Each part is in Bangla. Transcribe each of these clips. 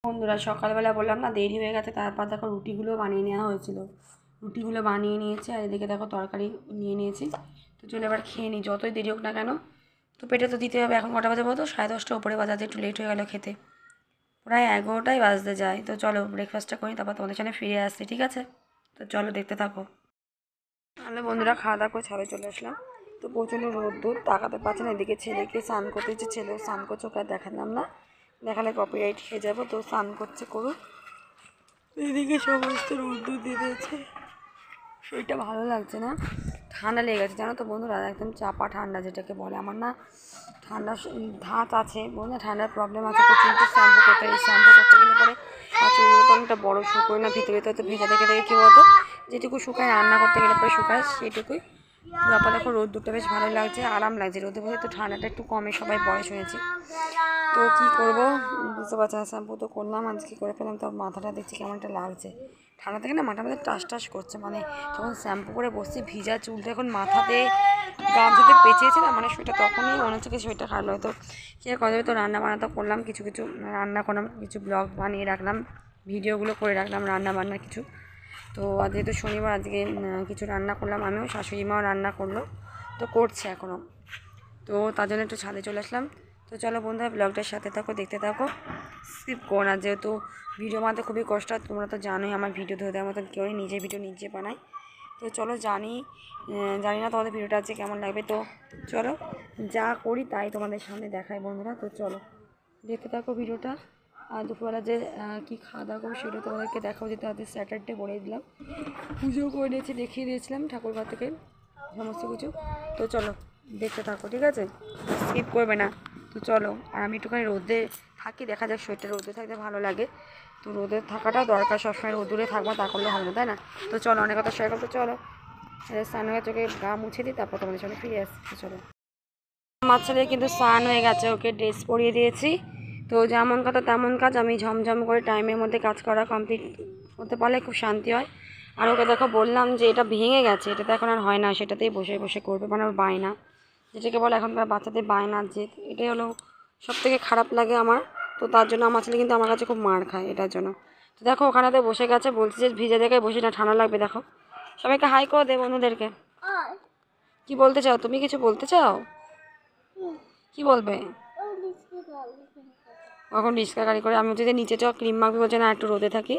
বন্ধুরা সকালবেলা বললাম না দেরি হয়ে গেছে, তারপর দেখো রুটিগুলো বানিয়ে নেওয়া হয়েছিল। রুটিগুলো বানিয়ে নিয়েছি আর এদিকে দেখো তরকারি নিয়ে নিয়েছি। তো চলো এবার খেয়ে নিই, যতই দেরি হোক না কেন তো পেটে তো দিতে হবে। এখন কটা বাজে বলতো, 10:30 উপরে বাজাতে একটু লেট হয়ে গেল খেতে, প্রায় 11টাই বাজতে যায়। তো চলো ব্রেকফাস্টটা করি, তারপর তোমাদের সামনে ফিরে আসছি, ঠিক আছে? তো চলো দেখতে থাকো। তাহলে বন্ধুরা খাওয়া দাওয়া করে ছাদে চলে আসলাম। তো প্রচণ্ড রোদ্দুর, তাকাতে পারছে না। এদিকে ছেলেকে স্নান করতে ইচ্ছে, ছেলেও স্নান করছে, ওকে আর দেখালাম না, দেখালে কপিরাইট খেয়ে যাবো। তো স্নান করছে করুক। এদিকে সমস্ত রোদ্দুর দিয়ে দিয়েছে, শরীরটা ভালো লাগছে না, ঠান্ডা লেগে গেছে জানো তো বন্ধুরা, একদম চাপা ঠান্ডা যেটাকে বলে। আমার না ঠান্ডা ধাত আছে, বলুন না ঠান্ডার প্রবলেম আছে। তো কিন্তু শ্যাম্পু করতে গেলে পরে চুলগুলো তো অনেকটা বড়ো শুকোয় না, ভিতরে তো ভেজা দেখে কী বলতো, যেটুকু শুকায় রান্না করতে গেলে পরে শুকায় সেইটুকুই। তারপর দেখো রোদ্দুরটা বেশ ভালো লাগছে, আরাম লাগছে রোদে বসে, তো ঠান্ডাটা একটু কমে, সবাই বয়স হয়েছে। তো কী করবো বুঝতে পারছি না, শ্যাম্পু তো করলাম আজকে, করে ফেলাম। তো মাথাটা দেখছি কেমন একটা লাগছে ঠান্ডা থেকে না, মাথার মধ্যে টাস টাস করছে। মানে যখন শ্যাম্পু করে বসছি, ভিজা চুলটা এখন মাথাতে গামছাতে পেঁচিয়েছে না, মানে সেটা তখনই মনে হচ্ছে কি শরীরটা খারাপ হয়। তো কী আর করা যাবে, তো রান্না বান্না তো করলাম, কিছু কিছু রান্না করলাম, কিছু ব্লগ বানিয়ে রাখলাম, ভিডিওগুলো করে রাখলাম রান্না বান্না কিছু। তো আজ যেহেতু শনিবার, আজকে কিছু রান্না করলাম আমিও, শাশুড়ি মাও রান্না করলো, তো করছে এখনও। তো তার জন্য একটু ছাদে চলে আসলাম। তো চলো বন্ধুরা ব্লগটার সাথে থাকো, দেখতে থাকো, স্কিপ করো না। যেহেতু ভিডিও বানাতে খুবই কষ্ট, তোমরা তো জানোই আমার ভিডিও ধরে দেওয়ার মতন কেউ নিজের ভিডিও নিজে বানাই। তো চলো জানি না তোমাদের ভিডিওটা আজকে কেমন লাগবে। তো চলো যা করি তাই তোমাদের সামনে দেখাই বন্ধুরা। তো চলো দেখতে থাকো ভিডিওটা। আর দুপুরবেলা যে কী খাওয়া দাওয়া করবো সেটা তোমাদেরকে দেখাও, যেতে আজকে স্যাটারডে বলে দিলাম, পুজো করে নিয়েছি, দেখিয়ে দিয়েছিলাম ঠাকুরঘর থেকে সমস্ত কিছু। তো চলো দেখতে থাকো, ঠিক আছে, স্কিপ করবে না। তো চলো, আর আমি একটুখানি রোদে থাকি, দেখা যাক শরীরটা রোদে থাকতে ভালো লাগে। তো রোদে থাকাটাও দরকার, সবসময় রোদুরে থাকবো তা করলে হবে না, তাই না? তো চলো অনেক কথা শেয়ার করতে, চলো স্নান হয়ে চোখে গা মুছে দিই, তারপর তোমাদের সামনে ফিরে আসছি। চলো, আমার ছেলে কিন্তু স্নান হয়ে গেছে, ওকে ড্রেস পরিয়ে দিয়েছি। তো যেমন কথা তেমন কাজ, আমি ঝমঝম করে টাইমের মধ্যে কাজ করা কমপ্লিট হতে পারলে খুব শান্তি হয়। আর ওকে দেখো বললাম যে এটা ভেঙে গেছে, এটা তো এখন আর হয় না, সেটাতেই বসে বসে করবে, মানে ওর বায়না, যেটাকে বলে এখনকার বাচ্চাদের বায়নার জেদ, এটাই হলো সবথেকে খারাপ লাগে আমার। তো তার জন্য আমার ছেলে কিন্তু আমার কাছে খুব মার খায় এটার জন্য। তো দেখো ওখানেতে বসে গেছে, বলছে যে ভিজে জায়গায় বসি না, ঠান্ডা লাগবে। দেখো সবাইকে হাই করে দে বন্ধুদেরকে। কি বলতে চাও তুমি, কিছু বলতে চাও? কি বলবে? এখন রিক্সা গাড়ি করে আমি হচ্ছে যে নিচে যাও ক্রিম মাখবে, বলছে না একটু রোদে থাকি,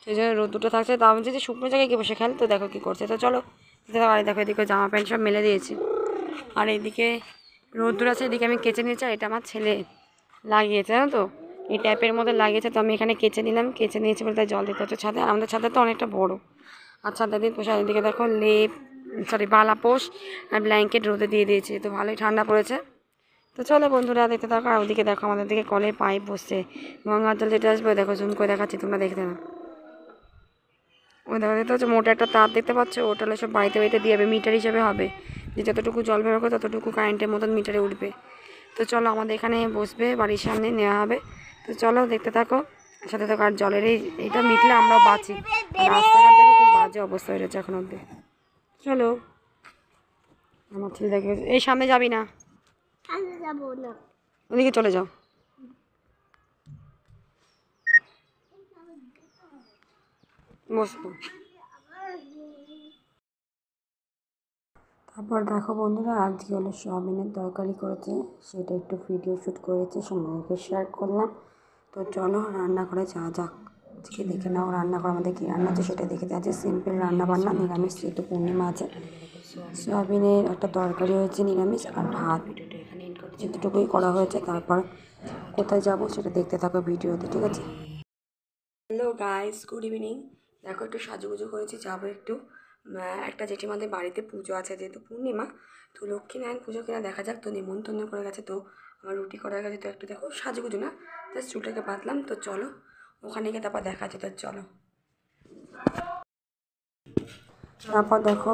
সেই জন্য রোদ দুটো থাকছে। তা আমি যে শুকনো জায়গায় গিয়ে বসে খেল। তো দেখো কী করছে। তো চলো বাড়ি দেখো, এদিকে জামা প্যান্ট সব মেলে দিয়েছি, আর এদিকে রোদ্দুর আছে, এদিকে আমি কেচে নিয়েছি। আর এটা আমার ছেলে লাগিয়েছে, জানো তো, এই ট্যাপের মধ্যে লাগিয়েছে। তো আমি এখানে কেচে নিলাম, কেচে নিয়েছি বলে তাই জল দিতে হচ্ছে ছাদে। আর আমাদের ছাদে তো অনেকটা বড়ো, আর ছাদে দিয়ে পোষা। এদিকে দেখো বালাপোষ আর ব্ল্যাঙ্কেট রোদে দিয়ে দিয়েছি, তো ভালোই ঠান্ডা পড়েছে। তো চলো বন্ধুরা দেখতে থাকো। আর ওদিকে দেখো আমাদের দিকে কলের পাইপ বসছে, গঙ্গার জল যেটা আসবে দেখো, জুম করে দেখাচ্ছি, তোমরা দেখতে না। ওই দেখো দেখতে হচ্ছে মোটা একটা তার দেখতে পাচ্ছ, ওটা হলে সব বাড়িতে বাড়িতে দিয়ে যাবে, মিটার হিসেবে হবে, যে যতটুকু জল বেরোবে ততটুকু কারেন্টের মতন মিটারে উঠবে। তো চলো আমাদের এখানে বসবে, বাড়ির সামনে নেওয়া হবে। তো চলো দেখতে থাকো সাথে থাকো। আর জলের এইটা মিটলে আমরাও বাঁচি, রাস্তাঘাট দেখো খুব বাজে অবস্থা হয়ে রয়েছে এখন অব্দি। চলো আমার ছেলে দেখে, এই সামনে যাবি না, ওদিকে চলে যাও। বসবো। তারপর দেখো বন্ধুরা আজকে হলো সয়াবিনের তরকারি করেছে, সেটা একটু ভিডিও শ্যুট করেছে, সময়কে শেয়ার করলাম। তো চলো রান্না করে যা যাক, আজকে দেখে নাও রান্না করে আমাদের কী রান্না আছে সেটা দেখে দেওয়া আছে। সিম্পল রান্না বান্না, নিরামিষ, যেহেতু পূর্ণিমা আছে। সয়াবিনের একটা তরকারি হয়েছে নিরামিষ, আর ভাত, যেটুকুই করা হয়েছে। তারপর কোথায় যাব সেটা দেখতে থাকো ভিডিওতে, ঠিক আছে? Hello guys, good evening. দেখো একটু সাজুগুজু করেছি, যাবো একটু একটা জেঠিমাদের বাড়িতে পুজো আছে, যেহেতু পূর্ণিমা। তো লক্ষ্মীনারায়ণ পুজো কিনা দেখা যাক। তো নিমন্ত্রণ করে গেছে, তো আমার রুটি করা গেছে। তো একটু দেখো সাজুগুজু না, জাস্ট চুলটাকে বাঁধলাম। তো চলো ওখানে গিয়ে তারপর দেখা আছে। তো চলো তারপর দেখো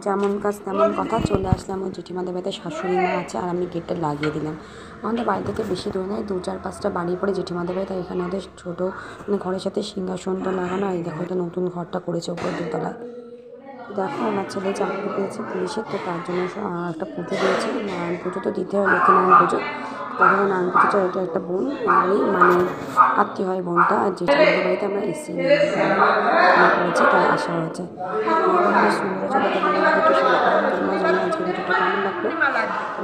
যেমন কাজ তেমন কথা, চলে আসলাম ওই জেঠিমাদের বাড়িতে, শাশুড়ি মা আছে আর আমি গেটটা লাগিয়ে দিলাম। আমাদের বাড়ি থেকে বেশি দূরে নয়, 2-4-5টা বাড়ি পরে জেঠিমাদের বাড়ি, তাই এখানে ওদের ছোটো মানে ঘরের সাথে সিংহাসনটা লাগানো। আর দেখো এটা নতুন ঘরটা করেছে ওপরে 2তলায়। দেখো আমার ছেলে চাকরি পেয়েছে পুলিশের, তো তার জন্য একটা পুজো দিয়েছে, নারায়ণ পুজো তো দিতে হয়, লক্ষ্মীনারায়ণ পুজো। তো তারপরে নাম কিছু এটা একটা বোন আমারই মানে আত্মীয় হয় বোনটা, আর যেটা আমাদের বাড়িতে আমরা এসে করেছি তাই আসা হয়েছে। বেশ সুন্দর ছিল, তোমাদের একটু শেয়ার করলাম। তোমরা জানো আজকে ভিডিওটা কেমন লাগলো।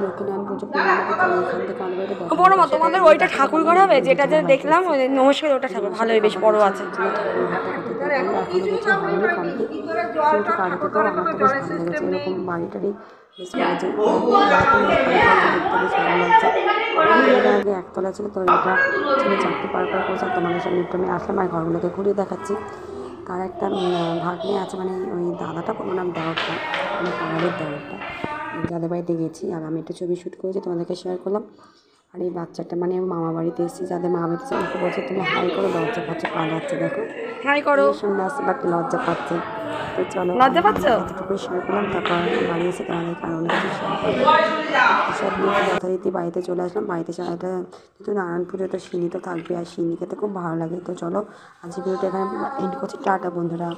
লক্ষ্মীনারায়ণ পুজো পূর্ণিমাকে তো এইখান থেকে আমাদের দেখা বড় মা তোমাদের ওইটা ঠাকুর ঘর হবে, যেটা যে দেখলাম ওই নমস্কার ওটা ঠাকুর ভালোই বেশ বড় আছে। এখনো কিছু হয়নি কমপ্লিট, কিন্তু কালকে তো আমার তো বেশ ভালো লেগেছে এরকম বাড়িটারই বেশ দেখতে বেশ ভালো লাগছে। এটা আগে একতলা ছিল, তো এটা ছিল 4টে পার করেছে। তোমাদের সামনে একটু আমি আসলাম আর ঘরগুলোকে ঘুরিয়ে দেখাচ্ছি। তার একটা ভাগ্নে আছে, মানে ওই দাদাটা কোনো নাম দেওয়ারটা, মানে পাড়ারের দেওয়ারটা, যাদের বাড়িতে গেছি আর আমি একটা ছবি শ্যুট করেছি তোমাদেরকে শেয়ার করলাম। আর এই বাচ্চাটা মানে মামা বাড়িতে এসেছি, যাদের মামা বাড়িতে আমাকে বলছে তুমি হাই করো, লজ্জা পাচ্ছে, পালাচ্ছে, দেখো হাই করো, সুন্দর আসছে বাট লজ্জা পাচ্ছে। তো চলো লজ্জা পাচ্ছ, এতটুকু শেয়ার করলাম। তারপর বাড়ি এসে তোমাদের কারণে কিছু শেয়ার করলাম। সব নিয়ে যথারীতি বাড়িতে চলে আসলাম। বাড়িতে এসে এটা যেহেতু নারায়ণ পুজো, তো সিন্নি তো থাকবে আর সিন্নি খেতে খুব ভালো লাগে। তো চলো আজকে ভিডিওটা এখানে এন্ড করছি, টাটা বন্ধুরা।